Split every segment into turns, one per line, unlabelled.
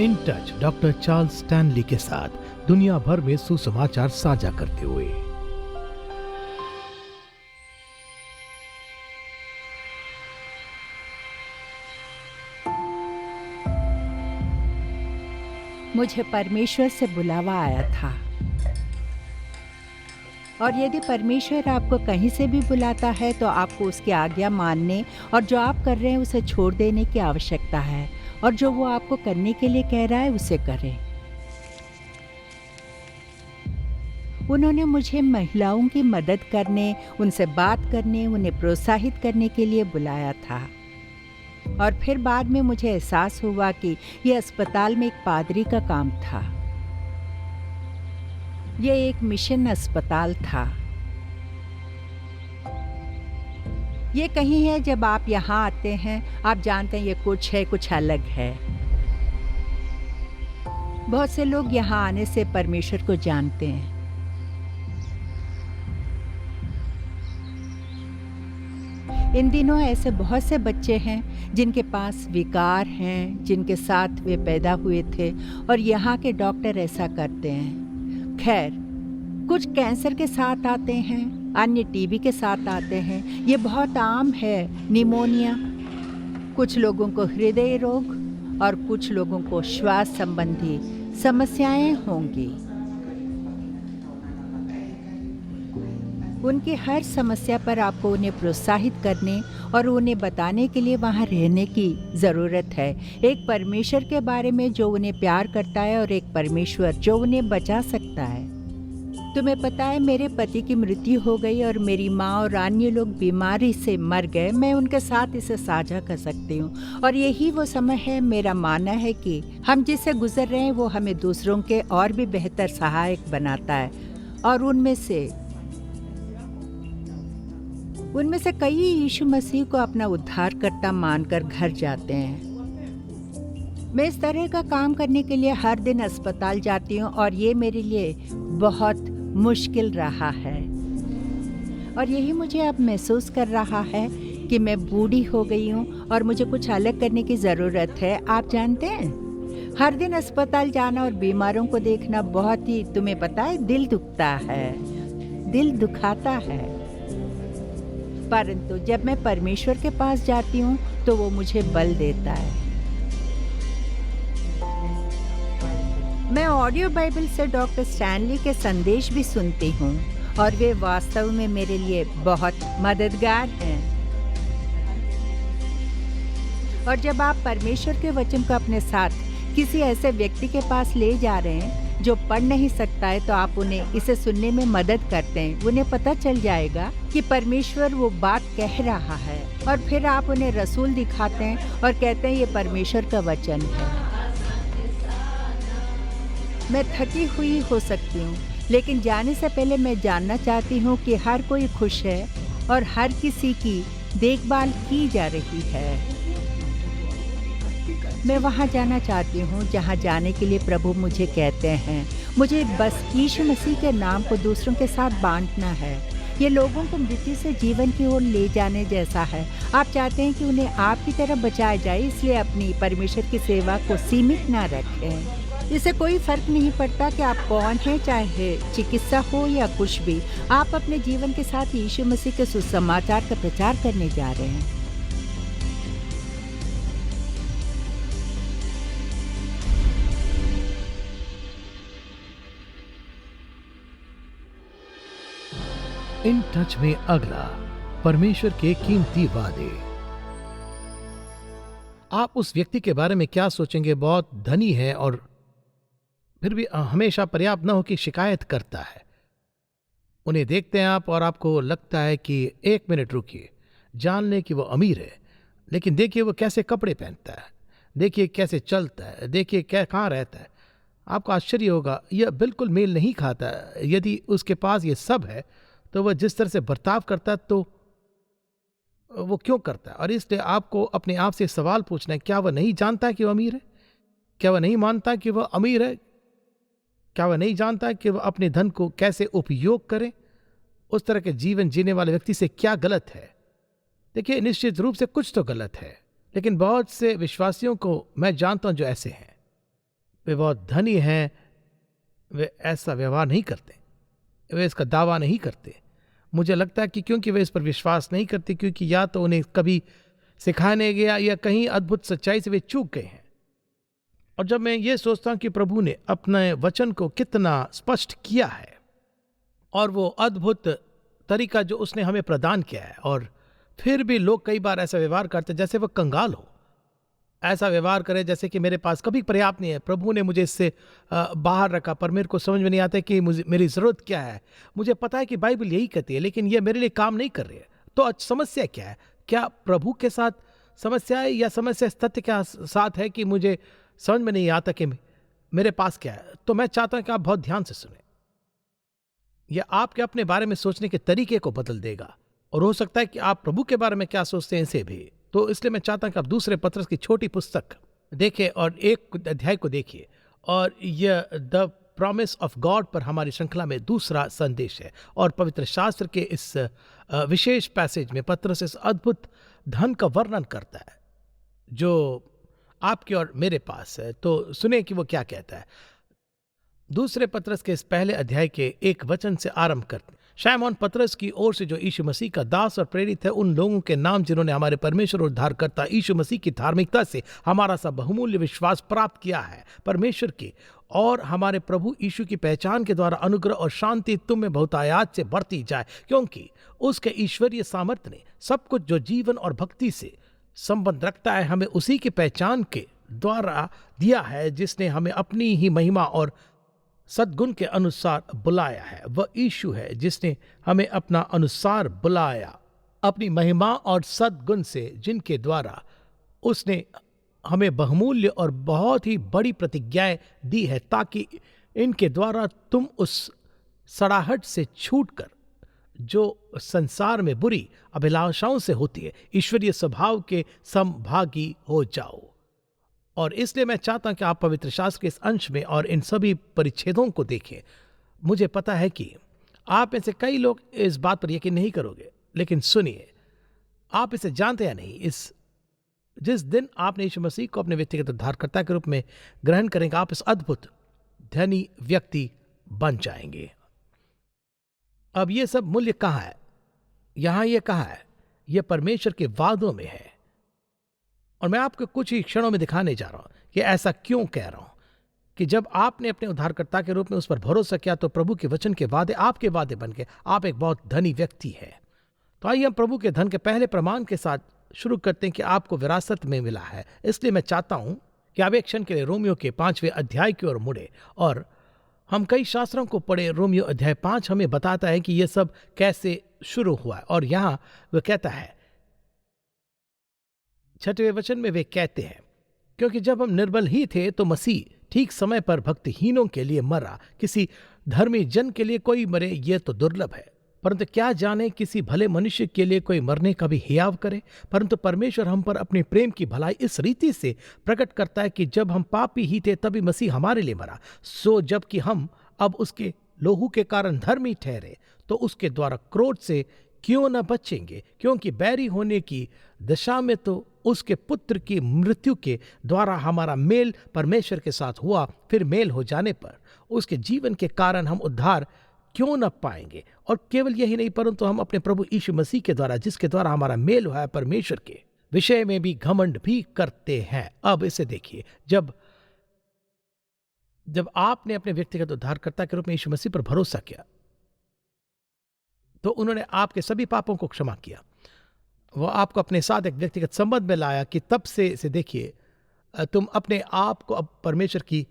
In touch doctor Charles Stanley के साथ दुनिया भर में सुसमाचार साझा करते हुए।
मुझे परमेश्वर से बुलावा आया था, और यदि परमेश्वर आपको कहीं से भी बुलाता है तो आपको उसकी आज्ञा मानने और जो आप कर रहे हैं उसे छोड़ देने की आवश्यकता है, और जो वो आपको करने के लिए कह रहा है उसे करें। उन्होंने मुझे महिलाओं की मदद करने, उनसे बात करने, उन्हें प्रोत्साहित करने के लिए बुलाया था। और फिर बाद में मुझे एहसास हुआ कि यह अस्पताल में एक पादरी का काम था। यह एक मिशन अस्पताल था। ये कहीं है, जब आप यहाँ आते हैं आप जानते हैं ये कुछ है, कुछ अलग है। बहुत से लोग यहाँ आने से परमेश्वर को जानते हैं। इन दिनों ऐसे बहुत से बच्चे हैं जिनके पास विकार हैं, जिनके साथ वे पैदा हुए थे, और यहाँ के डॉक्टर ऐसा करते हैं। खैर, कुछ कैंसर के साथ आते हैं, अन्य टीबी के साथ आते हैं, ये बहुत आम है। निमोनिया, कुछ लोगों को हृदय रोग और कुछ लोगों को श्वास संबंधी समस्याएं होंगी। उनकी हर समस्या पर आपको उन्हें प्रोत्साहित करने और उन्हें बताने के लिए वहाँ रहने की ज़रूरत है। एक परमेश्वर के बारे में जो उन्हें प्यार करता है, और एक परमेश्वर जो उन्हें बचा सकता है। तुम्हें पता है, मेरे पति की मृत्यु हो गई और मेरी माँ और अन्य लोग बीमारी से मर गए। मैं उनके साथ इसे साझा कर सकती हूँ, और यही वो समय है। मेरा मानना है कि हम जिससे गुजर रहे हैं वो हमें दूसरों के और भी बेहतर सहायक बनाता है, और उनमें से कई यीशु मसीह को अपना उद्धारकर्ता मानकर घर जाते हैं। मैं इस तरह का काम करने के लिए हर दिन अस्पताल जाती हूँ, और ये मेरे लिए बहुत मुश्किल रहा है। और यही मुझे अब महसूस कर रहा है कि मैं बूढ़ी हो गई हूँ और मुझे कुछ अलग करने की ज़रूरत है। आप जानते हैं, हर दिन अस्पताल जाना और बीमारों को देखना बहुत ही, तुम्हें पता है, दिल दुखता है, दिल दुखाता है। परंतु जब मैं परमेश्वर के पास जाती हूँ तो वो मुझे बल देता है। मैं ऑडियो बाइबल से डॉक्टर स्टैनली के संदेश भी सुनती हूँ, और वे वास्तव में मेरे लिए बहुत मददगार हैं। और जब आप परमेश्वर के वचन को अपने साथ किसी ऐसे व्यक्ति के पास ले जा रहे हैं जो पढ़ नहीं सकता है, तो आप उन्हें इसे सुनने में मदद करते हैं। उन्हें पता चल जाएगा कि परमेश्वर वो बात कह रहा है, और फिर आप उन्हें रसूल दिखाते हैं और कहते हैं ये परमेश्वर का वचन है। मैं थकी हुई हो सकती हूँ, लेकिन जाने से पहले मैं जानना चाहती हूँ कि हर कोई खुश है और हर किसी की देखभाल की जा रही है। मैं वहाँ जाना चाहती हूँ जहाँ जाने के लिए प्रभु मुझे कहते हैं। मुझे बस यीशु मसीह के नाम को दूसरों के साथ बांटना है। ये लोगों को मृत्यु से जीवन की ओर ले जाने जैसा है। आप चाहते हैं कि उन्हें आपकी तरह बचाया जाए, इसलिए अपनी परमेश्वर की सेवा को सीमित ना रखें। इससे कोई फर्क नहीं पड़ता कि आप कौन हैं, चाहे चिकित्सा हो या कुछ भी। आप अपने जीवन के साथ यीशु मसीह के सुसमाचार का प्रचार करने जा रहे हैं।
इन टच में अगला, परमेश्वर के कीमती वादे। आप उस व्यक्ति के बारे में क्या सोचेंगे? बहुत धनी है और फिर भी हमेशा पर्याप्त न हो कि शिकायत करता है। उन्हें देखते हैं आप और आपको लगता है कि एक मिनट रुकिए, जान लें कि वो अमीर है, लेकिन देखिए वो कैसे कपड़े पहनता है, देखिए कैसे चलता है, देखिए कहाँ रहता है। आपको आश्चर्य होगा, यह बिल्कुल मेल नहीं खाता। यदि उसके पास ये सब है तो वह जिस तरह से बर्ताव करता है तो वो क्यों करता है? और इसलिए आपको अपने आप से सवाल पूछना है, क्या वह नहीं जानता है कि वह अमीर है? क्या वह नहीं मानता कि वह अमीर है? क्या वह नहीं जानता कि वह अपने धन को कैसे उपयोग करे? उस तरह के जीवन जीने वाले व्यक्ति से क्या गलत है? देखिए, निश्चित रूप से कुछ तो गलत है, लेकिन बहुत से विश्वासियों को मैं जानता हूं जो ऐसे हैं। वे बहुत धनी हैं, वे ऐसा व्यवहार नहीं करते, वे इसका दावा नहीं करते। मुझे लगता है कि क्योंकि वे इस पर विश्वास नहीं करते, क्योंकि या तो उन्हें कभी सिखाने गया या कहीं अद्भुत सच्चाई से वे चूक गए हैं। और जब मैं ये सोचता हूं कि प्रभु ने अपने वचन को कितना स्पष्ट किया है और वो अद्भुत तरीका जो उसने हमें प्रदान किया है, और फिर भी लोग कई बार ऐसा व्यवहार करते जैसे वह कंगाल हो, ऐसा व्यवहार करे जैसे कि मेरे पास कभी पर्याप्त नहीं है, प्रभु ने मुझे इससे बाहर रखा, पर मेरे को समझ में नहीं आता कि मुझे मेरी ज़रूरत क्या है। मुझे पता है कि बाइबल यही कहती है, लेकिन यह मेरे लिए काम नहीं कर रही है। तो आज समस्या क्या है? क्या प्रभु के साथ समस्या है या समस्या इस तथ्य के साथ है कि मुझे समझ में नहीं आता कि मेरे पास क्या है? तो मैं चाहता हूं कि आप बहुत ध्यान से सुने। यह आपके अपने बारे में सोचने के तरीके को बदल देगा, और हो सकता है कि आप प्रभु के बारे में क्या सोचते हैं इसे भी। तो इसलिए मैं चाहता हूं कि आप दूसरे पत्रस की छोटी पुस्तक देखें और एक अध्याय को देखिए, और यह द प्रॉमिस ऑफ गॉड पर हमारी श्रृंखला में दूसरा संदेश है। और पवित्र शास्त्र के इस विशेष पैसेज में पत्रस इस अद्भुत धन का वर्णन करता है जो आपके और मेरे पास है। तो सुने कि वो क्या कहता है। दूसरे पत्रस के इस पहले अध्याय के एक वचन से आरंभ करते हैं। शैमोन पत्रस की ओर से, जो यीशु मसीह का दास और प्रेरित है, उन लोगों के नाम जिन्होंने हमारे परमेश्वर और उद्धारकर्ता यीशु मसीह की धार्मिकता से हमारा सा बहुमूल्य विश्वास प्राप्त किया है, परमेश्वर के और हमारे प्रभु यीशु की पहचान के द्वारा अनुग्रह और शांति तुम में बहुतायात से बढ़ती जाए, क्योंकि उसके ईश्वरीय सामर्थ्य ने सब कुछ जो जीवन और भक्ति से संबंध रखता है हमें उसी की पहचान के द्वारा दिया है, जिसने हमें अपनी ही महिमा और सद्गुण के अनुसार बुलाया है। वह यीशु है जिसने हमें अपना अनुसार बुलाया अपनी महिमा और सद्गुण से, जिनके द्वारा उसने हमें बहुमूल्य और बहुत ही बड़ी प्रतिज्ञाएं दी है, ताकि इनके द्वारा तुम उस सड़ाहट से छूटकर जो संसार में बुरी अभिलाषाओं से होती है, ईश्वरीय स्वभाव के समभागी हो जाओ। और इसलिए मैं चाहता हूं कि आप पवित्र शास्त्र के इस अंश में और इन सभी परिच्छेदों को देखें। मुझे पता है कि आप में से कई लोग इस बात पर यकीन नहीं करोगे, लेकिन सुनिए, आप इसे जानते या नहीं, जिस दिन आपने यीशु मसीह को अपने व्यक्तिगत उद्धारकर्ता के रूप में ग्रहण करेंगे, आप इस अद्भुत धनी व्यक्ति बन जाएंगे। अब ये सब मूल्य कहाँ है? यहां ये कहाँ है? यह परमेश्वर के वादों में है, और मैं आपको कुछ ही क्षणों में दिखाने जा रहा हूं कि ऐसा क्यों कह रहा हूं कि जब आपने अपने उद्धारकर्ता के रूप में उस पर भरोसा किया तो प्रभु के वचन के वादे आपके वादे बन गए। आप एक बहुत धनी व्यक्ति है। तो आइए हम प्रभु के धन के पहले प्रमाण के साथ शुरू करते हैं कि आपको विरासत में मिला है। इसलिए मैं चाहता हूं कि आप एक क्षण के लिए रोमियो के 5वें अध्याय की ओर मुड़े, और हम कई शास्त्रों को पढ़े। रोमियो अध्याय 5 हमें बताता है कि यह सब कैसे शुरू हुआ, और यहां वह कहता है 6वें वचन में, वे कहते हैं, क्योंकि जब हम निर्बल ही थे तो मसीह ठीक समय पर भक्तिहीनों के लिए मरा। किसी धर्मी जन के लिए कोई मरे, यह तो दुर्लभ है, परंतु क्या जाने किसी भले मनुष्य के लिए कोई मरने का भी हियाव करे। परंतु परमेश्वर हम पर अपने प्रेम की भलाई इस रीति से प्रकट करता है कि जब हम पापी ही थे तभी मसीह हमारे लिए मरा। सो जबकि हम अब उसके लोहू के कारण धर्मी ठहरे, तो उसके द्वारा क्रोध से क्यों न बचेंगे, क्योंकि बैरी होने की दशा में तो उसके पुत्र की मृत्यु के द्वारा हमारा मेल परमेश्वर के साथ हुआ, फिर मेल हो जाने पर उसके जीवन के कारण हम उद्धार क्यों न पाएंगे। और केवल यही नहीं, परंतु हम अपने प्रभु यीशु मसीह के द्वारा, जिसके द्वारा हमारा मेल हुआ है परमेश्वर के विषय में भी घमंड भी करते हैं। अब इसे देखिए, जब आपने अपने व्यक्तिगत उद्धारकर्ता के रूप में यीशु मसीह पर भरोसा किया तो उन्होंने आपके सभी पापों को क्षमा किया। वो आपको अपने साथ एक व्यक्तिगत संबंध में लाया कि तब से इसे देखिए, तुम अपने आप को अब परमेश्वर की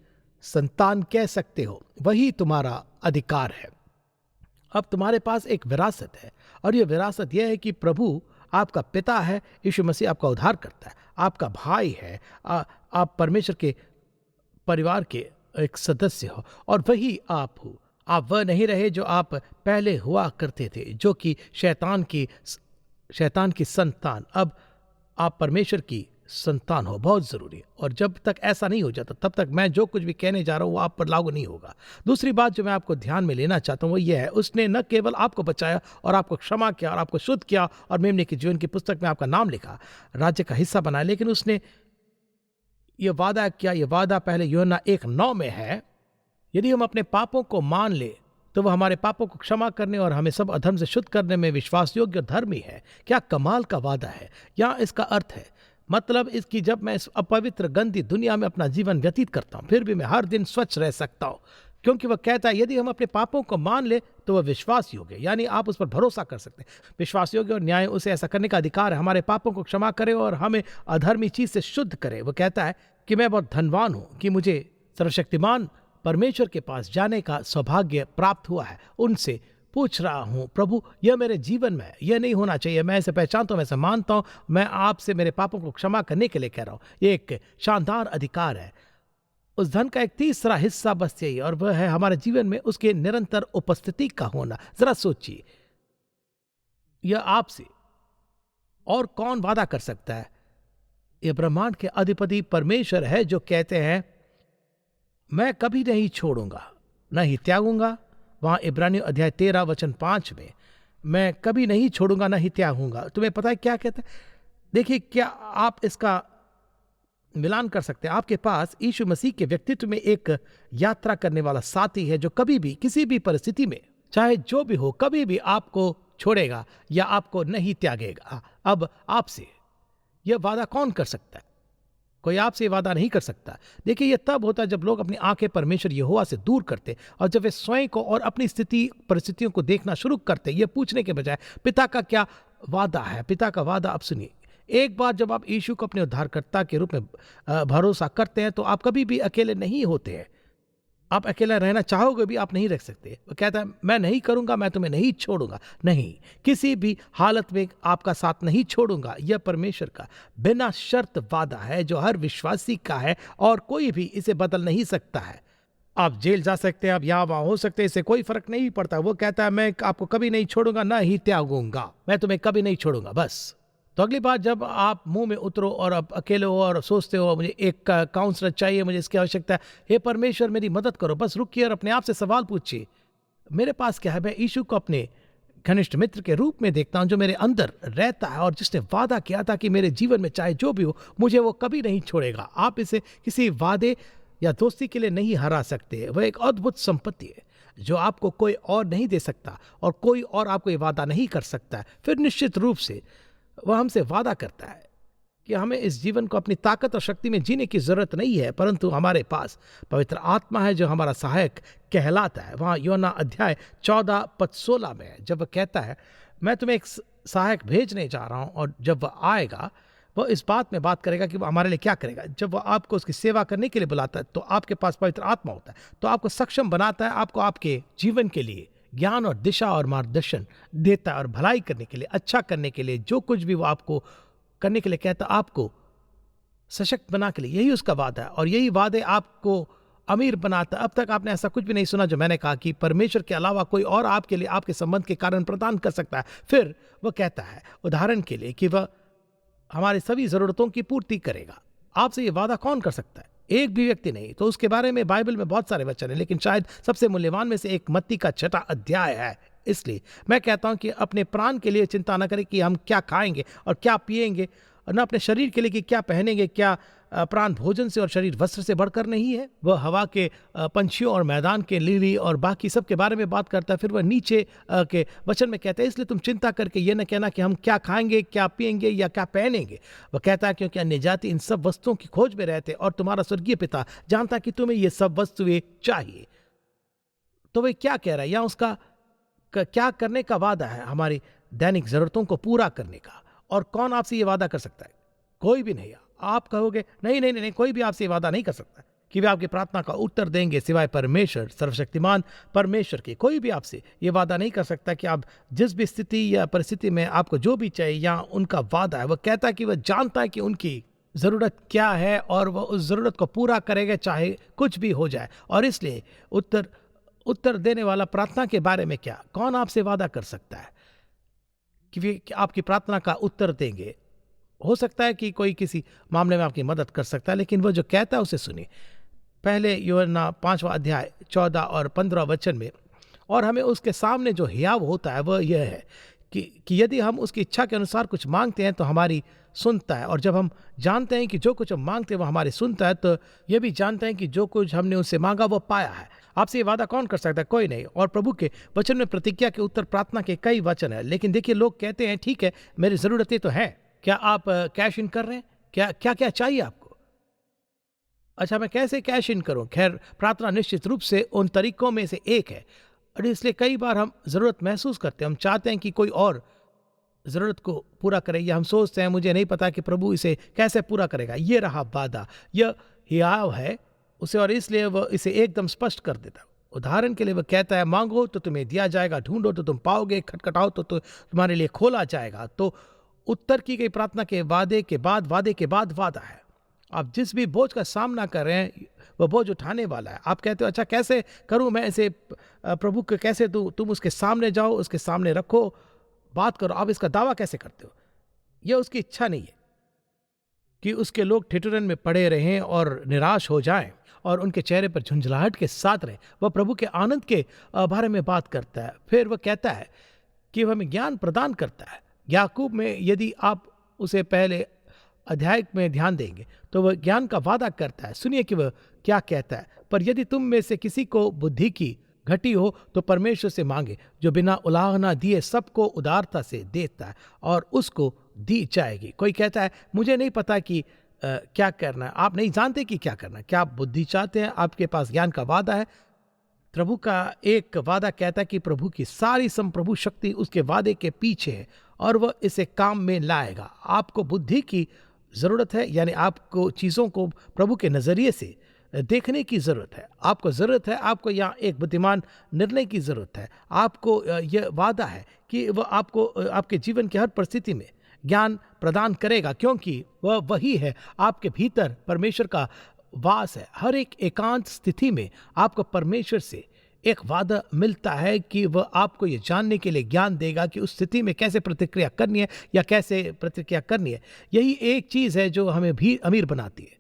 संतान कह सकते हो। वही तुम्हारा अधिकार है। अब तुम्हारे पास एक विरासत है, और यह विरासत यह है कि प्रभु आपका पिता है, यीशु मसीह आपका उद्धार करता है, आपका भाई है, आप परमेश्वर के परिवार के एक सदस्य हो, और वही आप हो। आप वह नहीं रहे जो आप पहले हुआ करते थे, जो कि शैतान की संतान। अब आप परमेश्वर की संतान हो, बहुत जरूरी है। और जब तक ऐसा नहीं हो जाता तब तक मैं जो कुछ भी कहने जा रहा हूं वो आप पर लागू नहीं होगा। दूसरी बात जो मैं आपको ध्यान में लेना चाहता हूं वो ये है, उसने न केवल आपको बचाया और आपको क्षमा किया और आपको शुद्ध किया और मेमने के जीवन की पुस्तक में आपका नाम लिखा, राज्य का हिस्सा बनाया, लेकिन उसने ये वादा क्या? ये वादा पहले यूहन्ना 1:9 में है, यदि हम अपने पापों को मान ले तो वह हमारे पापों को क्षमा करने और हमें सब अधर्म से शुद्ध करने में विश्वास योग्य और धर्मी है। क्या कमाल का वादा है! यहाँ इसका अर्थ है, मतलब इसकी, जब मैं इस अपवित्र गंदी दुनिया में अपना जीवन व्यतीत करता हूँ फिर भी मैं हर दिन स्वच्छ रह सकता हूँ, क्योंकि वह कहता है यदि हम अपने पापों को मान ले तो वह विश्वास योग्य, यानी आप उस पर भरोसा कर सकते हैं। विश्वास योग्य और न्याय उसे ऐसा करने का अधिकार है, हमारे पापों को क्षमा करे और हमें अधर्मी चीज से शुद्ध करे। वह कहता है कि मैं बहुत धनवान हूँ कि मुझे सर्वशक्तिमान परमेश्वर के पास जाने का सौभाग्य प्राप्त हुआ है। उनसे पूछ रहा हूँ, प्रभु यह मेरे जीवन में यह नहीं होना चाहिए, मैं इसे पहचानता हूँ, मैं इसे मानता हूँ, मैं आपसे मेरे पापों को क्षमा करने के लिए कह रहा हूँ। ये एक शानदार अधिकार है। उस धन का एक तीसरा हिस्सा बस यही, और वह है हमारे जीवन में उसके निरंतर उपस्थिति का होना। जरा सोचिए, यह आपसे और कौन वादा कर सकता है? यह ब्रह्मांड के अधिपति परमेश्वर है जो कहते हैं मैं कभी नहीं छोड़ूंगा न ही त्यागूंगा। वहां इब्रानियों अध्याय 13 वचन 5 में मैं कभी नहीं छोड़ूंगा न ही त्यागूंगा। तुम्हें पता है क्या कहता है? देखिए, क्या आप इसका मिलान कर सकते हैं? आपके पास यीशु मसीह के व्यक्तित्व में एक यात्रा करने वाला साथी है जो कभी भी किसी भी परिस्थिति में, चाहे जो भी हो, कभी भी आपको छोड़ेगा या आपको नहीं त्यागेगा। अब आपसे यह वादा कौन कर सकता है? कोई आपसे वादा नहीं कर सकता। देखिए, यह तब होता है जब लोग अपनी आंखें परमेश्वर यहोवा से दूर करते और जब वे स्वयं को और अपनी स्थिति परिस्थितियों को देखना शुरू करते, यह पूछने के बजाय पिता का क्या वादा है। पिता का वादा अब सुनिए, एक बार जब आप यीशु को अपने उद्धारकर्ता के रूप में भरोसा करते हैं तो आप कभी भी अकेले नहीं होते हैं। आप अकेला रहना चाहोगे भी आप नहीं रह सकते। वो कहता है मैं नहीं करूंगा, मैं तुम्हें नहीं छोड़ूंगा, नहीं, किसी भी हालत में आपका साथ नहीं छोड़ूंगा। यह परमेश्वर का बिना शर्त वादा है जो हर विश्वासी का है और कोई भी इसे बदल नहीं सकता है। आप जेल जा सकते हैं, आप यहाँ वहां हो सकते हैं, इससे कोई फर्क नहीं पड़ता। वो कहता है मैं आपको कभी नहीं छोड़ूंगा, ना ही त्यागूंगा, मैं तुम्हें कभी नहीं छोड़ूंगा। बस तो अगली बार जब आप मुंह में उतरो और आप अकेले हो और सोचते हो मुझे एक काउंसलर चाहिए, मुझे इसकी आवश्यकता है, हे परमेश्वर मेरी मदद करो, बस रुकिए और अपने आप से सवाल पूछिए, मेरे पास क्या है? मैं यीशु को अपने घनिष्ठ मित्र के रूप में देखता हूं जो मेरे अंदर रहता है और जिसने वादा किया था कि मेरे जीवन में चाहे जो भी हो मुझे वो कभी नहीं छोड़ेगा। आप इसे किसी वादे या दोस्ती के लिए नहीं हरा सकते। वह एक अद्भुत संपत्ति है जो आपको कोई और नहीं दे सकता और कोई और आपको ये वादा नहीं कर सकता। फिर निश्चित रूप से वह हमसे वादा करता है कि हमें इस जीवन को अपनी ताकत और शक्ति में जीने की जरूरत नहीं है, परंतु हमारे पास पवित्र आत्मा है जो हमारा सहायक कहलाता है। वहां यूहन्ना अध्याय 14 पद 16 में जब वह कहता है मैं तुम्हें एक सहायक भेजने जा रहा हूं और जब वह आएगा वह इस बात में बात करेगा कि वह हमारे लिए क्या करेगा। जब वह आपको उसकी सेवा करने के लिए बुलाता है तो आपके पास पवित्र आत्मा होता है, तो आपको सक्षम बनाता है, आपको आपके जीवन के लिए ज्ञान और दिशा और मार्गदर्शन देता है और भलाई करने के लिए, अच्छा करने के लिए, जो कुछ भी वो आपको करने के लिए कहता है, आपको सशक्त बना के लिए। यही उसका वादा है और यही वादे आपको अमीर बनाता है। अब तक आपने ऐसा कुछ भी नहीं सुना जो मैंने कहा कि परमेश्वर के अलावा कोई और आपके लिए आपके संबंध के कारण प्रदान कर सकता है। फिर वह कहता है उदाहरण के लिए कि वह हमारी सभी जरूरतों की पूर्ति करेगा। आपसे ये वादा कौन कर सकता है? एक भी व्यक्ति नहीं। तो उसके बारे में बाइबल में बहुत सारे वचन हैं, लेकिन शायद सबसे मूल्यवान में से एक मत्ती का 6वां अध्याय है। इसलिए मैं कहता हूं कि अपने प्राण के लिए चिंता न करें कि हम क्या खाएंगे और क्या पिएंगे, और न अपने शरीर के लिए कि क्या पहनेंगे। क्या प्राण भोजन से और शरीर वस्त्र से बढ़कर नहीं है? वह हवा के पंछियों और मैदान के लिली और बाकी सब के बारे में बात करता है। फिर वह नीचे के वचन में कहता है इसलिए तुम चिंता करके ये न कहना कि हम क्या खाएंगे, क्या पिएंगे या क्या पहनेंगे। वह कहता है क्योंकि अन्य जाति इन सब वस्तुओं की खोज में रहते और तुम्हारा स्वर्गीय पिता जानता कि तुम्हें ये सब वस्तुएं चाहिए। तो वह क्या कह रहा है? या उसका क्या करने का वादा है? हमारी दैनिक जरूरतों को पूरा करने का। और कौन आपसे ये वादा कर सकता है? कोई भी नहीं। आप कहोगे नहीं नहीं नहीं, कोई भी आपसे ये वादा नहीं कर सकता कि वे आपकी प्रार्थना का उत्तर देंगे सिवाय परमेश्वर, सर्वशक्तिमान परमेश्वर के। कोई भी आपसे ये वादा नहीं कर सकता कि आप जिस भी स्थिति या परिस्थिति में आपको जो भी चाहिए, या उनका वादा है, वह कहता है कि वह जानता है कि उनकी जरूरत क्या है और वह उस जरूरत को पूरा करेगा चाहे कुछ भी हो जाए। और इसलिए उत्तर देने वाला प्रार्थना के बारे में क्या, कौन आपसे वादा कर सकता है कि वे आपकी प्रार्थना का उत्तर देंगे? हो सकता है कि कोई किसी मामले में आपकी मदद कर सकता है, लेकिन वह जो कहता है उसे सुनिए। पहले यूहन्ना 5वां अध्याय 14 और 15 वचन में, और हमें उसके सामने जो हियाव होता है वह यह है कि यदि हम उसकी इच्छा के अनुसार कुछ मांगते हैं तो हमारी सुनता है। और जब हम जानते हैं कि जो कुछ हम मांगते हैं वो हमारे सुनता है, तो ये भी जानते हैं कि जो कुछ हमने उससे मांगा वो पाया है। आपसे ये वादा कौन कर सकता है? कोई नहीं। और प्रभु के वचन में प्रतिज्ञा के उत्तर प्रार्थना के कई वचन है। लेकिन देखिए, लोग कहते हैं ठीक है, मेरी ज़रूरतें तो हैं। क्या आप कैश इन कर रहे हैं? क्या क्या क्या चाहिए आपको? अच्छा, मैं कैसे कैश इन करूं? खैर, प्रार्थना निश्चित रूप से उन तरीकों में से एक है, और इसलिए कई बार हम ज़रूरत महसूस करते हैं। हम चाहते हैं कि कोई और ज़रूरत को पूरा करे, या हम सोचते हैं मुझे नहीं पता कि प्रभु इसे कैसे पूरा करेगा। ये रहा वादा, यह हियाव है उसे, और इसलिए वह इसे एकदम स्पष्ट कर देता है। उदाहरण के लिए वह कहता है, मांगो तो तुम्हें दिया जाएगा, ढूंढो तो तुम पाओगे, खटखटाओ तो तुम्हारे लिए खोला जाएगा। तो उत्तर की गई प्रार्थना के वादे के बाद वादा है। आप जिस भी बोझ का सामना कर रहे हैं वह बोझ उठाने वाला है। आप कहते हो अच्छा कैसे करूं मैं इसे, प्रभु को कैसे दूं? तुम उसके सामने जाओ, उसके सामने रखो, बात करो। आप इसका दावा कैसे करते हो? यह उसकी इच्छा नहीं है कि उसके लोग ठिठुरन में पड़े रहें और निराश हो जाएं और उनके चेहरे पर झुंझलाहट के साथ रहें। वह प्रभु के आनंद के बारे में बात करता है। फिर वह कहता है कि वह हमें ज्ञान प्रदान करता है। याकूब में यदि आप उसे पहले अध्याय में ध्यान देंगे तो वह ज्ञान का वादा करता है। सुनिए कि वह क्या कहता है, पर यदि तुम में से किसी को बुद्धि की घटी हो तो परमेश्वर से मांगे, जो बिना उलाहना दिए सबको उदारता से देता है, और उसको दी जाएगी। कोई कहता है मुझे नहीं पता कि क्या करना है। आप नहीं जानते कि क्या करना है। क्या आप बुद्धि चाहते हैं? आपके पास ज्ञान का वादा है। प्रभु का एक वादा कहता है कि प्रभु की सारी संप्रभु शक्ति उसके वादे के पीछे है और वह इसे काम में लाएगा। आपको बुद्धि की जरूरत है, यानी आपको चीज़ों को प्रभु के नज़रिए से देखने की ज़रूरत है। आपको यहाँ एक बुद्धिमान निर्णय की ज़रूरत है। आपको यह वादा है कि वह आपको आपके जीवन की हर परिस्थिति में ज्ञान प्रदान करेगा, क्योंकि वह वही है। आपके भीतर परमेश्वर का वास है। हर एक एकांत स्थिति में आपको परमेश्वर से एक वादा मिलता है कि वह आपको ये जानने के लिए ज्ञान देगा कि उस स्थिति में कैसे प्रतिक्रिया करनी है या कैसे प्रतिक्रिया करनी है। यही एक चीज़ है जो हमें भी अमीर बनाती है।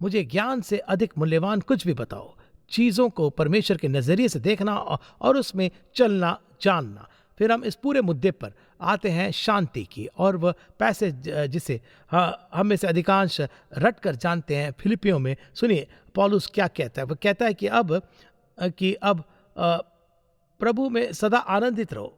मुझे ज्ञान से अधिक मूल्यवान कुछ भी बताओ। चीज़ों को परमेश्वर के नज़रिए से देखना और उसमें चलना जानना। फिर हम इस पूरे मुद्दे पर आते हैं शांति की, और वह पैसेज जिसे हम में से अधिकांश रट कर जानते हैं फिलिपियों में। सुनिए पौलुस क्या कहता है। वह कहता है कि अब प्रभु में सदा आनंदित रहो,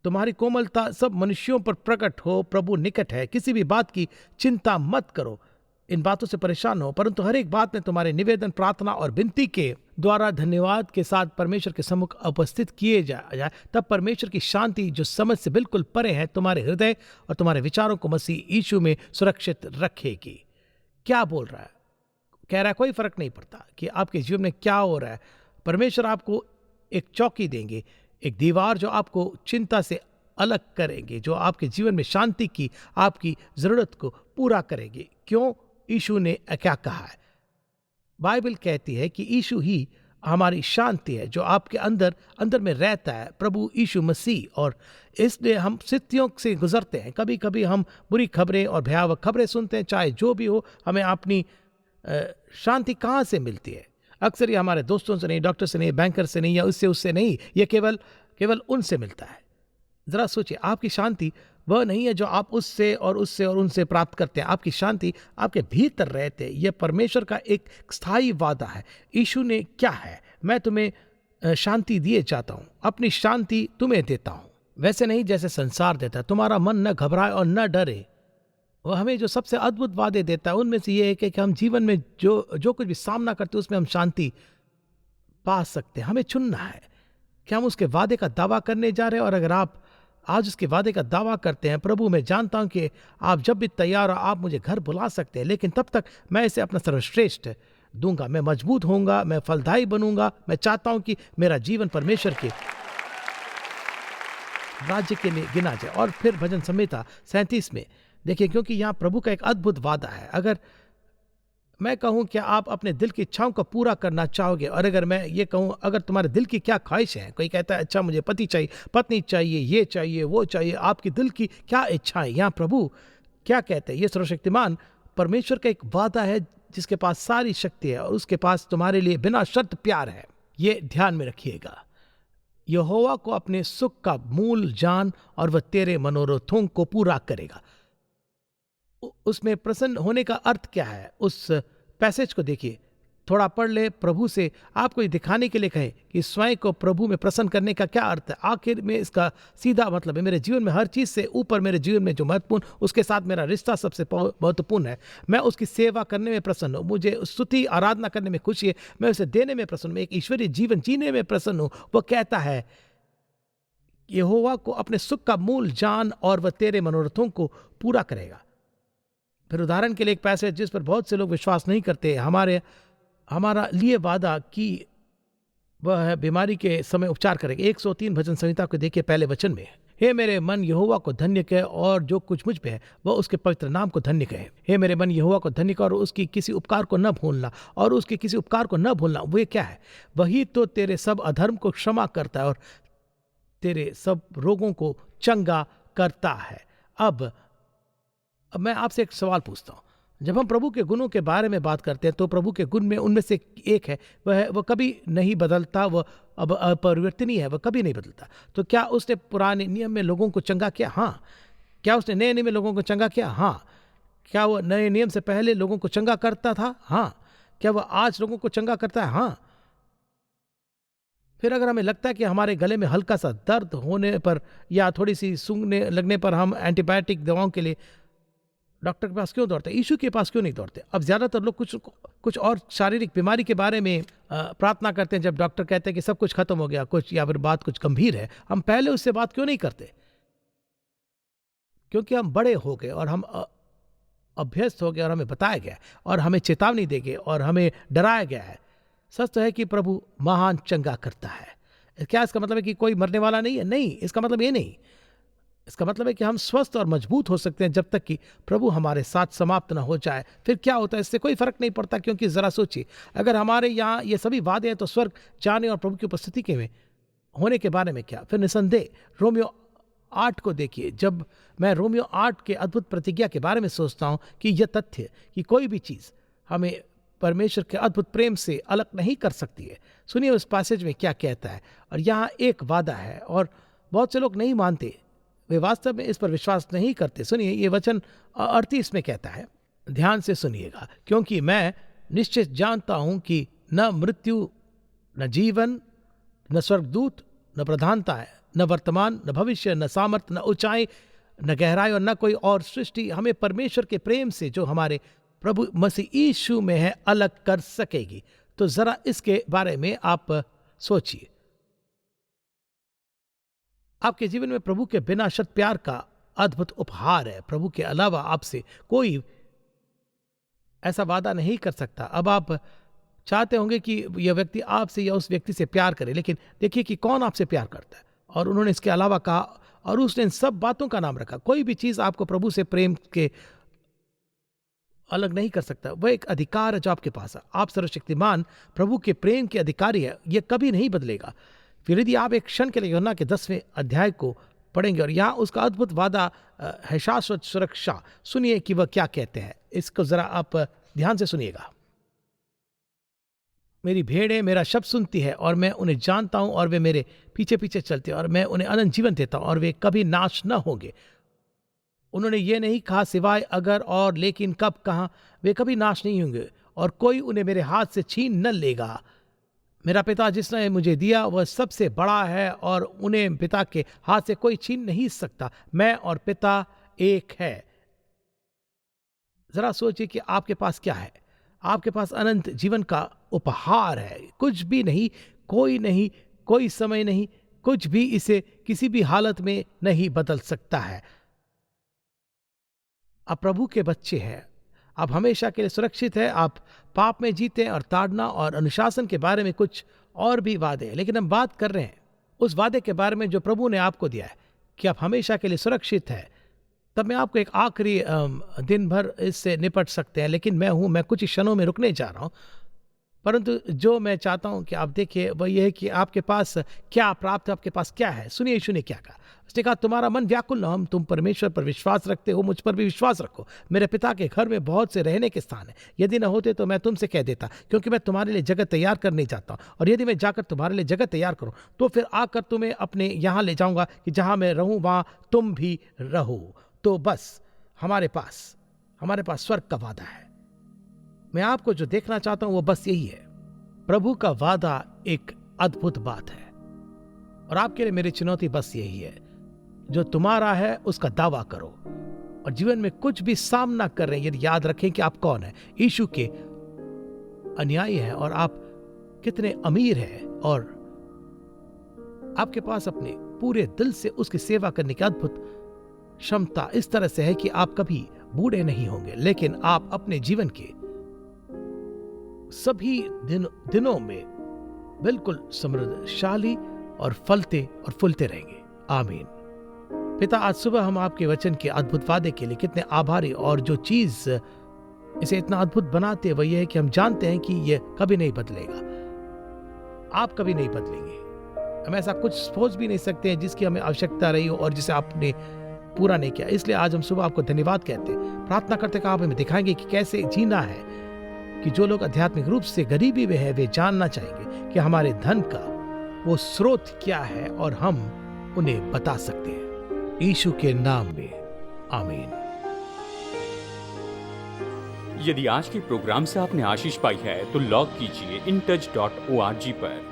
तुम्हारी कोमलता सब मनुष्यों पर प्रकट हो, प्रभु निकट है, किसी भी बात की चिंता मत करो, इन बातों से परेशान हो, परंतु हर एक बात में तुम्हारे निवेदन, प्रार्थना और विनती के द्वारा धन्यवाद के साथ परमेश्वर के सम्मुख उपस्थित किए जाए। तब परमेश्वर की शांति जो समझ से बिल्कुल परे है तुम्हारे हृदय और तुम्हारे विचारों को मसीह यीशु में सुरक्षित रखेगी। क्या बोल रहा है? कह रहा है कोई फर्क नहीं पड़ता कि आपके जीवन में क्या हो रहा है, परमेश्वर आपको एक चौकी देंगे, एक दीवार जो आपको चिंता से अलग करेंगे, जो आपके जीवन में शांति की आपकी जरूरत को पूरा करेगी। क्यों? यीशु ने क्या कहा है? बाइबल कहती है कि यीशु ही हमारी शांति है जो आपके अंदर में रहता है, प्रभु यीशु मसीह। और इसलिए हम स्थितियों से गुजरते हैं। कभी कभी हम बुरी खबरें और भयावह खबरें सुनते हैं। चाहे जो भी हो, हमें अपनी शांति कहाँ से मिलती है? अक्सर ये हमारे दोस्तों से नहीं, डॉक्टर से नहीं, बैंकर से नहीं, या उससे नहीं, ये केवल उनसे मिलता है। जरा सोचिए, आपकी शांति वह नहीं है जो आप उससे और उनसे प्राप्त करते हैं। आपकी शांति आपके भीतर रहते हैं। यह परमेश्वर का एक स्थायी वादा है। यीशु ने क्या है? मैं तुम्हें शांति दिए जाता हूँ, अपनी शांति तुम्हें देता हूँ, वैसे नहीं जैसे संसार देता है। तुम्हारा मन न घबराए और न डरे। वह हमें जो सबसे अद्भुत वादे देता है उनमें से ये है कि हम जीवन में जो कुछ भी सामना करते हैं उसमें हम शांति पा सकते हैं। हमें चुनना है कि हम उसके वादे का दावा करने जा रहे हैं। और अगर आप आज उसके वादे का दावा करते हैं, प्रभु मैं जानता हूं कि आप जब भी तैयार हो आप मुझे घर बुला सकते हैं, लेकिन तब तक मैं इसे अपना सर्वश्रेष्ठ दूंगा, मैं मजबूत होऊंगा, मैं फलदायी बनूंगा। मैं चाहता हूं कि मेरा जीवन परमेश्वर के राज्य के लिए गिना जाए। और फिर भजन संहिता 37 में देखिए, क्योंकि यहाँ प्रभु का एक अद्भुत वादा है। अगर मैं कहूँ कि आप अपने दिल की इच्छाओं को पूरा करना चाहोगे, और अगर मैं ये कहूँ अगर तुम्हारे दिल की क्या ख्वाहिश है, कोई कहता है अच्छा मुझे पति चाहिए, पत्नी चाहिए, ये चाहिए, वो चाहिए, आपकी दिल की क्या इच्छा है? यहाँ प्रभु क्या कहते हैं? ये सर्वशक्तिमान परमेश्वर का एक वादा है जिसके पास सारी शक्ति है और उसके पास तुम्हारे लिए बिना शर्त प्यार है। ये ध्यान में रखिएगा। यहोवा को अपने सुख का मूल जान और वह तेरे मनोरथों को पूरा करेगा। उसमें प्रसन्न होने का अर्थ क्या है? उस पैसेज को देखिए, थोड़ा पढ़ ले, प्रभु से आपको ये दिखाने के लिए कहे कि स्वयं को प्रभु में प्रसन्न करने का क्या अर्थ है। आखिर में इसका सीधा मतलब है, मेरे जीवन में हर चीज़ से ऊपर मेरे जीवन में जो महत्वपूर्ण, उसके साथ मेरा रिश्ता सबसे महत्वपूर्ण है। मैं उसकी सेवा करने में प्रसन्न हूँ, मुझे स्तुति आराधना करने में खुशी है, मैं उसे देने में प्रसन्न हूँ, मैं एक ईश्वरीय जीवन जीने में प्रसन्न हूँ। वो कहता है यहोवा को अपने सुख का मूल जान और वह तेरे मनोरथों को पूरा करेगा। फिर उदाहरण के लिए एक पैसेज जिस पर बहुत से लोग विश्वास नहीं करते, हमारा लिए वादा कि वह है बीमारी के समय उपचार करेगा। 103 भजन संहिता को देखिए, पहले वचन में, हे मेरे मन यहोवा को धन्य कहे और जो कुछ मुझ पे है वह उसके पवित्र नाम को धन्य कहे। हे मेरे मन यहोवा को धन्य कहे और उसकी किसी उपकार को न भूलना, और उसके किसी उपकार को न भूलना। वो क्या है? वही तो तेरे सब अधर्म को क्षमा करता है और तेरे सब रोगों को चंगा करता है। अब मैं आपसे एक सवाल पूछता हूँ, जब हम प्रभु के गुणों के बारे में बात करते हैं तो प्रभु के गुण में उनमें से एक है, वह कभी नहीं बदलता, वह अब अपरिवर्तनीय है, वह कभी नहीं बदलता। तो क्या उसने पुराने नियम में लोगों को चंगा किया? हाँ। क्या उसने नए नियम में लोगों को चंगा किया? हाँ। क्या वह नए नियम से पहले लोगों को चंगा करता था? हाँ। क्या वह आज लोगों को चंगा करता है? हाँ। फिर अगर हमें लगता है कि हमारे गले में हल्का सा दर्द होने पर या थोड़ी सी सूंघने लगने पर हम एंटीबायोटिक दवाओं के लिए डॉक्टर के पास क्यों दौड़ते हैं, यीशु के पास क्यों नहीं दौड़ते? अब ज़्यादातर लोग कुछ और शारीरिक बीमारी के बारे में प्रार्थना करते हैं। जब डॉक्टर कहते हैं कि सब कुछ खत्म हो गया, कुछ या फिर बात कुछ गंभीर है, हम पहले उससे बात क्यों नहीं करते? क्योंकि हम बड़े हो गए और हम अभ्यस्त हो गए और हमें बताया गया और हमें चेतावनी दी गई और हमें डराया गया है। सच तो है कि प्रभु महान चंगा करता है। क्या इसका मतलब है कि कोई मरने वाला नहीं है? नहीं, इसका मतलब ये नहीं। इसका मतलब है कि हम स्वस्थ और मजबूत हो सकते हैं जब तक कि प्रभु हमारे साथ समाप्त ना हो जाए। फिर क्या होता है, इससे कोई फर्क नहीं पड़ता, क्योंकि जरा सोचिए, अगर हमारे यहाँ ये सभी वादे हैं तो स्वर्ग जाने और प्रभु की उपस्थिति के में होने के बारे में क्या? फिर निसंदेह रोमियो 8 को देखिए। जब मैं रोमियो 8 के अद्भुत प्रतिज्ञा के बारे में सोचता हूँ कि यह तथ्य कि कोई भी चीज़ हमें परमेश्वर के अद्भुत प्रेम से अलग नहीं कर सकती है। सुनिए उस पैसेज में क्या कहता है। और यहाँ एक वादा है और बहुत से लोग नहीं मानते, वे वास्तव में इस पर विश्वास नहीं करते। सुनिए ये वचन 38 में कहता है, ध्यान से सुनिएगा, क्योंकि मैं निश्चित जानता हूं कि न मृत्यु, न जीवन, न स्वर्गदूत, न प्रधानता, न वर्तमान, न भविष्य, न सामर्थ, न ऊंचाई, न गहराई और न कोई और सृष्टि हमें परमेश्वर के प्रेम से जो हमारे प्रभु मसीह यीशु में है अलग कर सकेगी। तो जरा इसके बारे में आप सोचिए। आपके जीवन में प्रभु के बिना शर्त प्यार का अद्भुत उपहार है। प्रभु के अलावा आपसे कोई ऐसा वादा नहीं कर सकता। अब आप चाहते होंगे कि यह व्यक्ति आपसे या उस व्यक्ति से प्यार करे, लेकिन देखिए कि कौन आपसे प्यार करता है। और उन्होंने इसके अलावा कहा और उसने इन सब बातों का नाम रखा। कोई भी चीज आपको प्रभु से प्रेम के अलग नहीं कर सकता। वह एक अधिकार है जो आपके पास है। आप सर्वशक्तिमान प्रभु के प्रेम के अधिकारी है, यह कभी नहीं बदलेगा। फिर यदि आप एक क्षण के लिए यूहन्ना के 10वें अध्याय को पढ़ेंगे और यहाँ उसका अद्भुत वादा है शाश्वत सुरक्षा। सुनिए कि वह क्या कहते हैं, इसको जरा आप ध्यान से सुनिएगा। मेरी भेड़ें मेरा शब्द सुनती है और मैं उन्हें जानता हूं और वे मेरे पीछे पीछे चलते हैं और मैं उन्हें अनंत जीवन देता हूं और वे कभी नाश न होंगे। उन्होंने ये नहीं कहा सिवाय अगर और लेकिन कब कहा, वे कभी नाश नहीं होंगे और कोई उन्हें मेरे हाथ से छीन न लेगा। मेरा पिता जिसने मुझे दिया वह सबसे बड़ा है और उन्हें पिता के हाथ से कोई छीन नहीं सकता। मैं और पिता एक है। जरा सोचिए कि आपके पास क्या है। आपके पास अनंत जीवन का उपहार है। कुछ भी नहीं, कोई समय नहीं, कुछ भी इसे किसी भी हालत में नहीं बदल सकता है। आप प्रभु के बच्चे हैं। आप हमेशा के लिए सुरक्षित है। आप पाप में जीते हैं और ताड़ना और अनुशासन के बारे में कुछ और भी वादे हैं, लेकिन हम बात कर रहे हैं उस वादे के बारे में जो प्रभु ने आपको दिया है कि आप हमेशा के लिए सुरक्षित है। तब मैं आपको एक आखिरी दिन भर इससे निपट सकते हैं, लेकिन मैं कुछ ही क्षणों में रुकने जा रहा हूं। परंतु जो मैं चाहता हूं कि आप देखिए वह यह है कि आपके पास क्या प्राप्त है, आपके पास क्या है। सुनिए यीशु ने क्या कहा। उसने कहा तुम्हारा मन व्याकुल न हो, तुम परमेश्वर पर विश्वास रखते हो, मुझ पर भी विश्वास रखो। मेरे पिता के घर में बहुत से रहने के स्थान है, यदि न होते तो मैं तुमसे कह देता, क्योंकि मैं तुम्हारे लिए जगह तैयार करने जाता हूँ। और यदि मैं जाकर तुम्हारे लिए जगह तैयार करूँ तो फिर आकर तुम्हें अपने यहाँ ले जाऊंगा कि जहाँ मैं रहूँ वहाँ तुम भी रहो। तो बस हमारे पास हमारे पास स्वर्ग का वादा है। मैं आपको जो देखना चाहता हूं वो बस यही है। प्रभु का वादा एक अद्भुत बात है और आपके लिए मेरी चुनौती बस यही है, जो तुम्हारा है उसका दावा करो। और जीवन में कुछ भी सामना कर रहे हैं, यदि याद रखें कि आप कौन है, यीशु के अनुयायी हैं और आप कितने अमीर हैं और आपके पास अपने पूरे दिल से उसकी सेवा करने की अद्भुत क्षमता इस तरह से है कि आप कभी बूढ़े नहीं होंगे, लेकिन आप अपने जीवन के सभी दिनों में बिल्कुल समृद्धशाली और फलते और फूलते रहेंगे। आमीन। पिता, आज सुबह हम आपके वचन के अद्भुत वादे के लिए कितने आभारी, और जो चीज इसे इतना अद्भुत बनाते हैं वह यह है कि हम जानते हैं कि यह कभी नहीं बदलेगा। आप कभी नहीं बदलेंगे। हम ऐसा कुछ सोच भी नहीं सकते हैं जिसकी हमें आवश्यकता रही हो और जिसे आपने पूरा नहीं किया। इसलिए आज हम सुबह आपको धन्यवाद कहते हैं, प्रार्थना करते हैं कि आप हमें दिखाएंगे कि कैसे जीना है, कि जो लोग आध्यात्मिक रूप से गरीबी में है वे जानना चाहेंगे कि हमारे धन का वो स्रोत क्या है और हम उन्हें बता सकते हैं। यीशु के नाम में आमीन।
यदि आज के प्रोग्राम से आपने आशीष पाई है तो लॉग कीजिए intouch.org पर।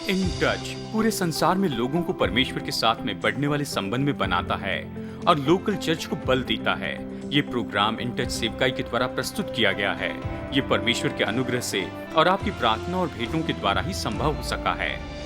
इन टच पूरे संसार में लोगों को परमेश्वर के साथ में बढ़ने वाले संबंध में बनाता है और लोकल चर्च को बल देता है। ये प्रोग्राम इन टच सेवकाई के द्वारा प्रस्तुत किया गया है। ये परमेश्वर के अनुग्रह से और आपकी प्रार्थना और भेंटों के द्वारा ही संभव हो सका है।